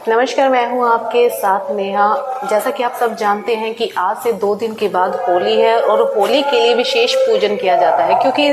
नमस्कार, मैं हूं आपके साथ नेहा। जैसा कि आप सब जानते हैं कि आज से 2 दिन के बाद होली है और होली के लिए विशेष पूजन किया जाता है, क्योंकि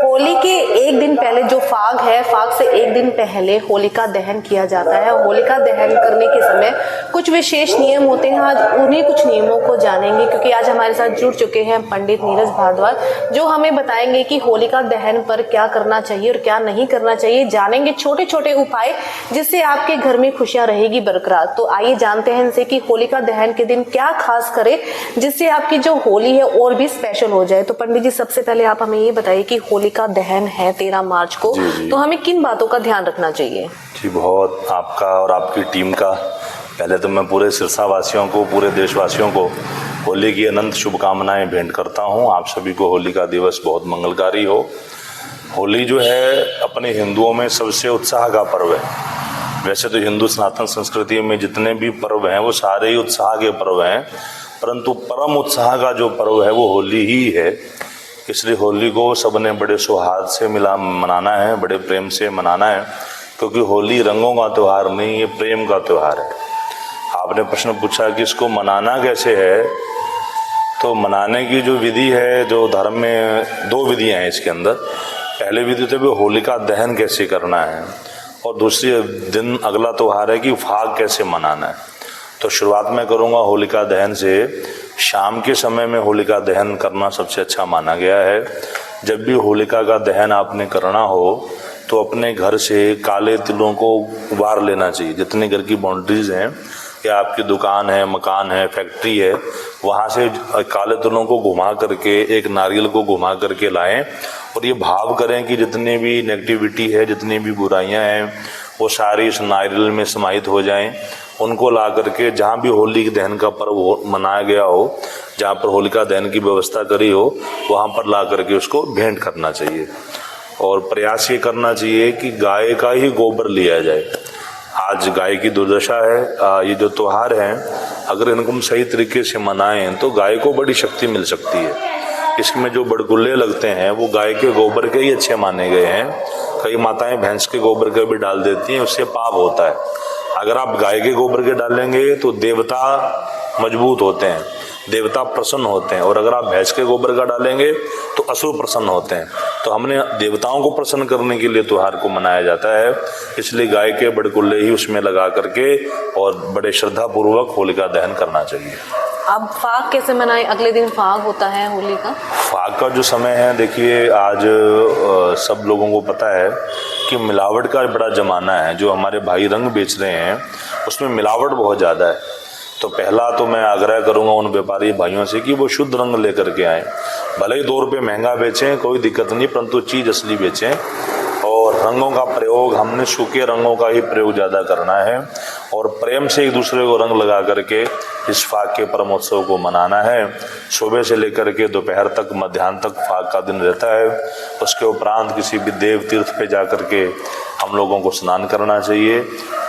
होली के एक दिन पहले जो फाग है, फाग से एक दिन पहले होलिका दहन किया जाता है। होलिका दहन करने के समय कुछ विशेष नियम होते हैं। आज उन्हीं कुछ नियमों को जानेंगे, क्योंकि आज हमारे साथ जुड़ चुके हैं पंडित नीरज भारद्वाज, जो हमें बताएंगे कि होलिका दहन पर क्या करना चाहिए और क्या नहीं करना चाहिए। जानेंगे छोटे छोटे उपाय जिससे आपके घर में खुशियां रहेगी बरकरार। तो आइए जानते हैं इनसे कि होलिका दहन के दिन क्या खास करें जिससे आपकी जो होली है और भी स्पेशल हो जाए। तो पंडित जी, सबसे पहले आप हमें ये बताइए कि होलिका दहन है 13 मार्च को, तो हमें किन बातों का ध्यान रखना चाहिए? जी, बहुत आपका और आपकी टीम का पहले तो मैं पूरे सिरसा वासियों को, पूरे देशवासियों को होली की अनंत शुभकामनाएं भेंट करता हूं। आप सभी को होली का दिवस बहुत मंगलकारी हो। होली जो है अपने हिंदुओं में सबसे उत्साह का पर्व है। वैसे तो हिंदू सनातन संस्कृति में जितने भी पर्व हैं वो सारे ही उत्साह के पर्व हैं, परंतु परम उत्साह का जो पर्व है वो होली ही है। इसलिए होली को सबने बड़े सौहार्द से मनाना है, बड़े प्रेम से मनाना है, क्योंकि होली रंगों का त्यौहार नहीं, ये प्रेम का त्यौहार है। आपने प्रश्न पूछा कि इसको मनाना कैसे है, तो मनाने की जो विधि है, जो धर्म में 2 विधियां हैं इसके अंदर। पहले विधि तो भी होलिका दहन कैसे करना है, और दूसरी दिन अगला त्यौहार है कि फाग कैसे मनाना है। तो शुरुआत मैं करूंगा होलिका दहन से। शाम के समय में होलिका दहन करना सबसे अच्छा माना गया है। जब भी होलिका का दहन आपने करना हो तो अपने घर से काले तिलों को उबार लेना चाहिए। जितने घर की बाउंड्रीज हैं या आपकी दुकान है, मकान है, फैक्ट्री है, वहाँ से काले तिलों को घुमा करके, एक नारियल को घुमा करके लाएं और ये भाव करें कि जितनी भी नेगेटिविटी है, जितनी भी बुराइयां हैं, वो सारी इस नारियल में समाहित हो जाएं। उनको ला करके जहाँ भी होली दहन का पर्व मनाया गया हो, जहाँ पर होलिका दहन की व्यवस्था करी हो, वहाँ पर ला करके उसको भेंट करना चाहिए। और प्रयास ये करना चाहिए कि गाय का ही गोबर लिया जाए। आज गाय की दुर्दशा है। ये जो त्योहार हैं, अगर इनको हम सही तरीके से मनाएं तो गाय को बड़ी शक्ति मिल सकती है। इसमें जो बड़गुल्ले लगते हैं वो गाय के गोबर के ही अच्छे माने गए हैं। कई माताएं भैंस के गोबर के भी डाल देती हैं, उससे पाप होता है। अगर आप गाय के गोबर के डालेंगे तो देवता मजबूत होते हैं, देवता प्रसन्न होते हैं, और अगर आप भैंस के गोबर का डालेंगे तो असुर प्रसन्न होते हैं। तो हमने देवताओं को प्रसन्न करने के लिए त्योहार को मनाया जाता है। इसलिए गाय के बड़कुल्ले ही उसमें लगा करके और बड़े श्रद्धा पूर्वक होलिका दहन करना चाहिए। अब फाग कैसे मनाएं? अगले दिन फाग होता है होली का। फाग का जो समय है, देखिए आज सब लोगों को पता है कि मिलावट का बड़ा जमाना है। जो हमारे भाई रंग बेच रहे हैं उसमें मिलावट बहुत ज़्यादा है। तो पहला तो मैं आग्रह करूंगा उन व्यापारी भाइयों से कि वो शुद्ध रंग लेकर के आएँ। भले ही 2 रुपये महंगा बेचें, कोई दिक्कत नहीं, परंतु चीज़ असली बेचें। और रंगों का प्रयोग हमने सूखे रंगों का ही प्रयोग ज़्यादा करना है, और प्रेम से एक दूसरे को रंग लगा करके इस फाग के परमोत्सव को मनाना है। सुबह से लेकर के दोपहर तक, मध्याह्न तक फाग का दिन रहता है। उसके उपरांत किसी भी देव तीर्थ पे जा करके हम लोगों को स्नान करना चाहिए।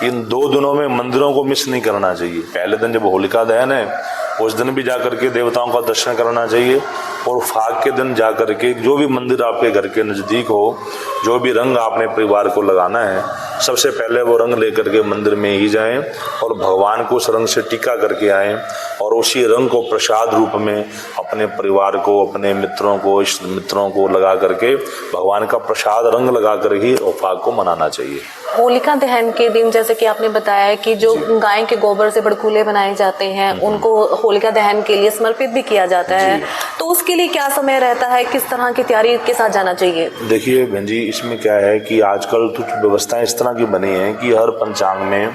इन 2 दिनों में मंदिरों को मिस नहीं करना चाहिए। पहले दिन जब होलिका दहन है उस दिन भी जाकर के देवताओं का दर्शन करना चाहिए, और फाग के दिन जाकर के जो भी मंदिर आपके घर के नज़दीक हो, जो भी रंग आपने परिवार को लगाना है, सबसे पहले वो रंग लेकर के मंदिर में ही जाएं और भगवान को उस रंग से टीका करके आएं, और उसी रंग को प्रसाद रूप में अपने परिवार को, अपने मित्रों को, इष्ट मित्रों को लगा करके भगवान का प्रसाद रंग लगा कर ही फाग को मनाना चाहिए। होलिका दहन के दिन जैसे कि आपने बताया कि जो गाय के गोबर से बड़कुले बनाए जाते हैं उनको होलिका दहन के लिए समर्पित भी किया जाता है, तो उसके लिए क्या समय रहता है, किस तरह की तैयारी के साथ जाना चाहिए? देखिए बहन जी, इसमें क्या है कि आजकल कुछ व्यवस्थाएं इस तरह की बनी हैं कि हर पंचांग में,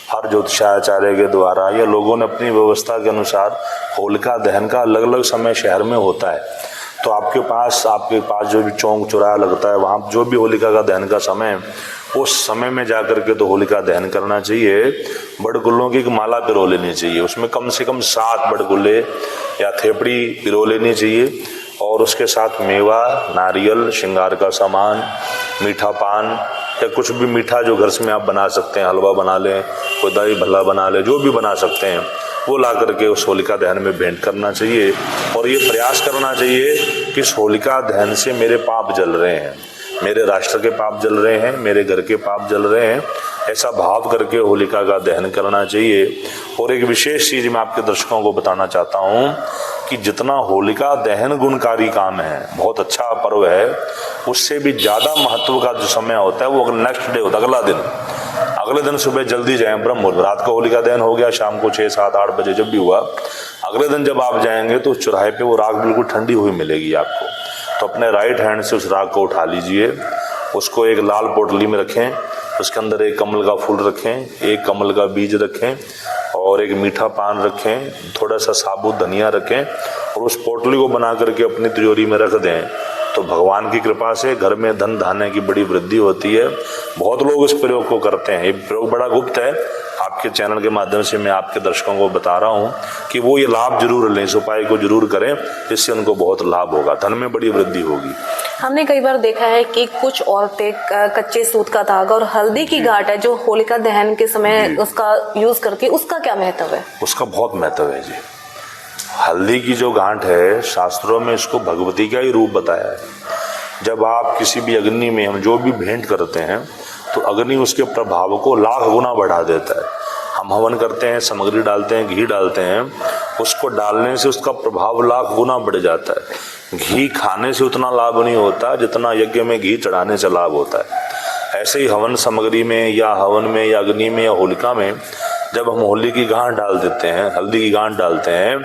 हर ज्योतिषाचार्य के द्वारा या लोगों ने अपनी व्यवस्था के अनुसार होलिका दहन का अलग अलग समय शहर में होता है। तो आपके पास जो भी चौक चौराहा लगता है, वहाँ जो भी होलिका का दहन का समय है, उस समय में जाकर के तो होलिका दहन करना चाहिए। बड़गुल्लों की एक माला पिरो लेनी चाहिए, उसमें कम से कम 7 बड़गुल्ले या थेपड़ी पिरो लेनी चाहिए, और उसके साथ मेवा, नारियल, श्रृंगार का सामान, मीठा पान या कुछ भी मीठा जो घर में आप बना सकते हैं, हलवा बना लें, कोई दही भल्ला बना लें, जो भी बना सकते हैं वो ला करके उस होलिका दहन में भेंट करना चाहिए। और ये प्रयास करना चाहिए कि इस होलिका दहन से मेरे पाप जल रहे हैं, मेरे राष्ट्र के पाप जल रहे हैं, मेरे घर के पाप जल रहे हैं, ऐसा भाव करके होलिका का दहन करना चाहिए। और एक विशेष चीज मैं आपके दर्शकों को बताना चाहता हूँ कि जितना होलिका दहन गुणकारी काम है, बहुत अच्छा पर्व है, उससे भी ज्यादा महत्व का जो समय होता है वो नेक्स्ट डे होता है, अगले दिन सुबह जल्दी जाएं, ब्रह्म मुहूर्त, रात का होलिका दहन हो गया, शाम को 6, 7, 8 बजे जब भी हुआ, अगले दिन जब आप जाएंगे तो उस चौराहे पे वो राख बिल्कुल ठंडी हुई मिलेगी आपको। तो अपने राइट हैंड से उस राख को उठा लीजिए, उसको एक लाल पोटली में रखें, उसके अंदर एक कमल का फूल रखें, एक कमल का बीज रखें और एक मीठा पान रखें, थोड़ा सा साबुत धनिया रखें और उस पोटली को बना करके अपनी तिजोरी में रख दें। तो भगवान की कृपा से घर में धन धान्य की बड़ी वृद्धि होती है। बहुत लोग इस प्रयोग को करते हैं, ये प्रयोग बड़ा गुप्त है, आपके चैनल के माध्यम से मैं आपके दर्शकों को बता रहा हूँ कि वो ये लाभ जरूर लें, इस उपाय को जरूर करें, इससे उनको बहुत लाभ होगा, धन में बड़ी वृद्धि होगी। हमने कई बार देखा है कि कुछ औरतें कच्चे सूत का धागा और हल्दी की गांठ है जो होलिका दहन के समय उसका यूज करती है, उसका क्या महत्व है? उसका बहुत महत्व है जी। हल्दी की जो गांठ है, शास्त्रों में इसको भगवती का ही रूप बताया है। जब आप किसी भी अग्नि में हम जो भी भेंट करते हैं तो अग्नि उसके प्रभाव को लाख गुना बढ़ा देता है। हम हवन करते हैं, सामग्री डालते हैं, घी डालते हैं, उसको डालने से उसका प्रभाव लाख गुना बढ़ जाता है। घी खाने से उतना लाभ नहीं होता जितना यज्ञ में घी चढ़ाने से लाभ होता है। ऐसे ही हवन सामग्री में या हवन में या अग्नि में या होलिका में जब हम होली की गांठ डाल देते हैं, हल्दी की गांठ डालते हैं,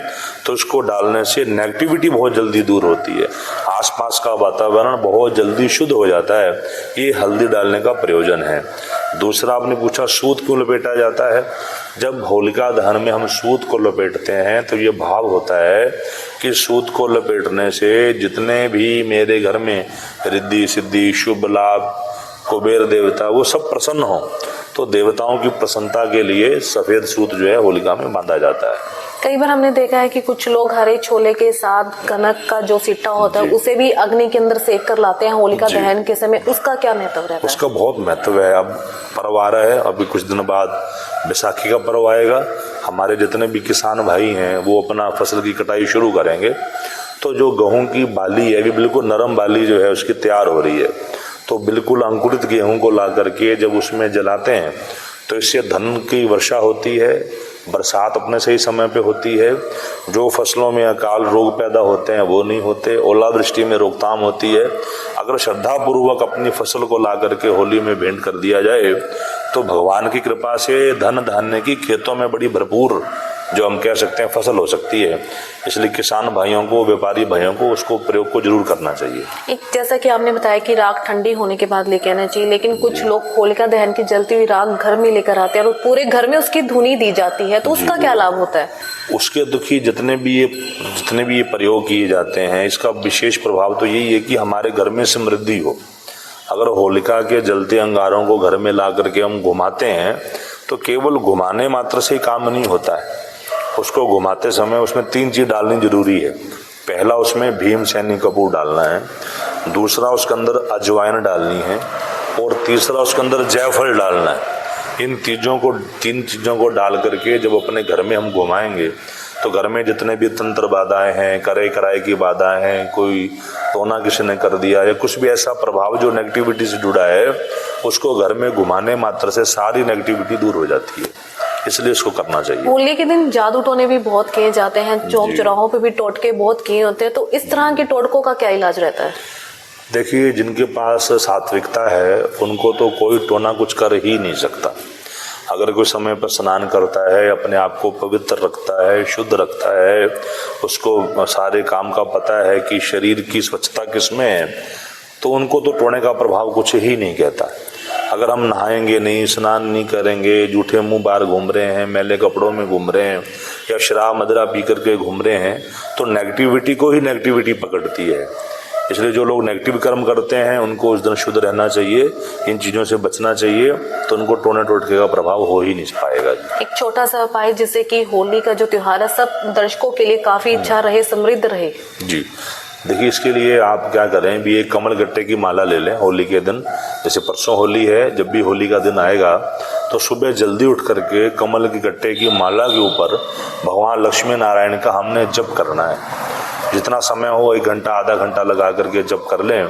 तो उसको डालने से नेगेटिविटी बहुत जल्दी दूर होती है, आसपास का वातावरण बहुत जल्दी शुद्ध हो जाता है। ये हल्दी डालने का प्रयोजन है। दूसरा आपने पूछा सूत क्यों लपेटा जाता है। जब होलिका दहन में हम सूत को लपेटते हैं तो ये भाव होता है कि सूत को लपेटने से जितने भी मेरे घर में रिद्धि सिद्धि शुभ लाभ कुबेर देवता वो सब प्रसन्न हो, तो देवताओं की प्रसन्नता के लिए सफेद सूत जो है होलिका में बांधा जाता है। कई बार हमने देखा है कि कुछ लोग हरे छोले के साथ कनक का जो सिट्टा होता है उसे भी अग्नि के अंदर सेक कर लाते हैं होलिका दहन के समय, उसका क्या महत्व रहता है? उसका बहुत महत्व है। अब पर्व आ रहा है, अभी कुछ दिन बाद बैसाखी का पर्व आएगा, हमारे जितने भी किसान भाई हैं वो अपना फसल की कटाई शुरू करेंगे, तो जो गेहूं की बाली है, अभी बिल्कुल नरम बाली जो है उसकी तैयार हो रही है, तो बिल्कुल अंकुरित गेहूं को ला करके जब उसमें जलाते हैं तो इससे धन की वर्षा होती है, बरसात अपने सही समय पे होती है, जो फसलों में अकाल रोग पैदा होते हैं वो नहीं होते, ओलावृष्टि में रोकथाम होती है। अगर श्रद्धा पूर्वक अपनी फसल को ला करके होली में भेंट कर दिया जाए तो भगवान की कृपा से धन धान्य की खेतों में बड़ी भरपूर जो हम कह सकते हैं फसल हो सकती है। इसलिए किसान भाइयों को, व्यापारी भाइयों को उसको प्रयोग को जरूर करना चाहिए। एक जैसा कि आपने बताया कि राख ठंडी होने के बाद लेके आना चाहिए, लेकिन कुछ लोग होलिका दहन की जलती हुई राख घर में लेकर आते हैं और पूरे घर में उसकी धुनी दी जाती है, तो उसका क्या लाभ होता है? उसके दुखी जितने भी ये प्रयोग किए जाते हैं, इसका विशेष प्रभाव तो यही है कि हमारे घर में समृद्धि हो। अगर होलिका के जलते अंगारों को घर में ला करके हम घुमाते हैं तो केवल घुमाने मात्र से काम नहीं होता है, उसको घुमाते समय उसमें 3 चीज डालनी जरूरी है। पहला उसमें भीमसेनी कपूर डालना है, दूसरा उसके अंदर अजवाइन डालनी है और तीसरा उसके अंदर जायफल डालना है। इन 3 चीज़ों को डाल करके जब अपने घर में हम घुमाएंगे तो घर में जितने भी तंत्र बाधाएं हैं, करे कराए की बाधाएं हैं, कोई टोना किसी ने कर दिया या कुछ भी ऐसा प्रभाव जो नेगेटिविटी से जुड़ा है, उसको घर में घुमाने मात्र से सारी नेगेटिविटी दूर हो जाती है। इसलिए इसको करना चाहिए। होली के दिन जादू टोने भी बहुत किए जाते हैं, चौक चौराहों पे भी टोटके बहुत किए होते हैं, तो इस तरह के टोटकों का क्या इलाज रहता है? देखिए, जिनके पास सात्विकता है उनको तो कोई टोना कुछ कर ही नहीं सकता। अगर कोई समय पर स्नान करता है, अपने आप को पवित्र रखता है, शुद्ध रखता है, उसको सारे काम का पता है कि शरीर की स्वच्छता किसमें है, तो उनको तो टोने का प्रभाव कुछ ही नहीं कहता। अगर हम नहाएंगे नहीं, स्नान नहीं करेंगे, जूठे मुंह बाहर घूम रहे हैं, मैले कपड़ों में घूम रहे हैं या शराब मदिरा पी करके घूम रहे हैं, तो नेगेटिविटी को ही नेगेटिविटी पकड़ती है। इसलिए जो लोग नेगेटिव कर्म करते हैं उनको उस दिन शुद्ध रहना चाहिए, इन चीज़ों से बचना चाहिए, तो उनको टोने टोटके का प्रभाव हो ही नहीं पाएगा। एक छोटा सा उपाय जिससे कि होली का जो त्योहार है सब दर्शकों के लिए काफी अच्छा रहे, समृद्ध रहे। जी देखिए, इसके लिए आप क्या करें, भी एक कमल गट्टे की माला ले लें। होली के दिन, जैसे परसों होली है, जब भी होली का दिन आएगा तो सुबह जल्दी उठ करके कमल के गट्टे की माला के ऊपर भगवान लक्ष्मी नारायण का हमने जप करना है। जितना समय हो, 1 घंटा आधा घंटा लगा करके जप कर लें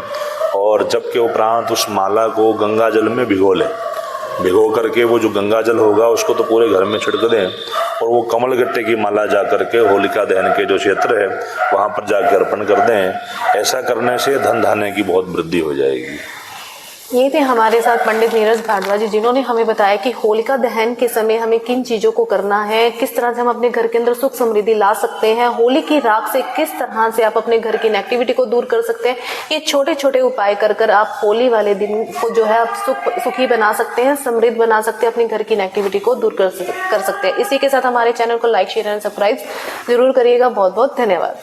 और जब के उपरांत उस माला को गंगा जल में भिगो करके वो जो गंगा जल होगा उसको तो पूरे घर में छिड़क दें और वो कमल गट्टे की माला जा करके होलिका दहन के जो क्षेत्र है वहाँ पर जाकर अर्पण कर दें। ऐसा करने से धन धान्य की बहुत वृद्धि हो जाएगी। ये थे हमारे साथ पंडित नीरज भारद्वाज जी, जिन्होंने हमें बताया कि होलिका दहन के समय हमें किन चीजों को करना है, किस तरह से हम अपने घर के अंदर सुख समृद्धि ला सकते हैं, होली की राख से किस तरह से आप अपने घर की नेगेटिविटी को दूर कर सकते हैं। ये छोटे छोटे उपाय कर आप होली वाले दिन को जो है आप सुखी बना सकते हैं, समृद्ध बना सकते हैं, अपने घर की नेगेटिविटी को दूर कर सकते हैं। इसी के साथ हमारे चैनल को लाइक, शेयर एंड सब्सक्राइब जरूर करिएगा। बहुत बहुत धन्यवाद।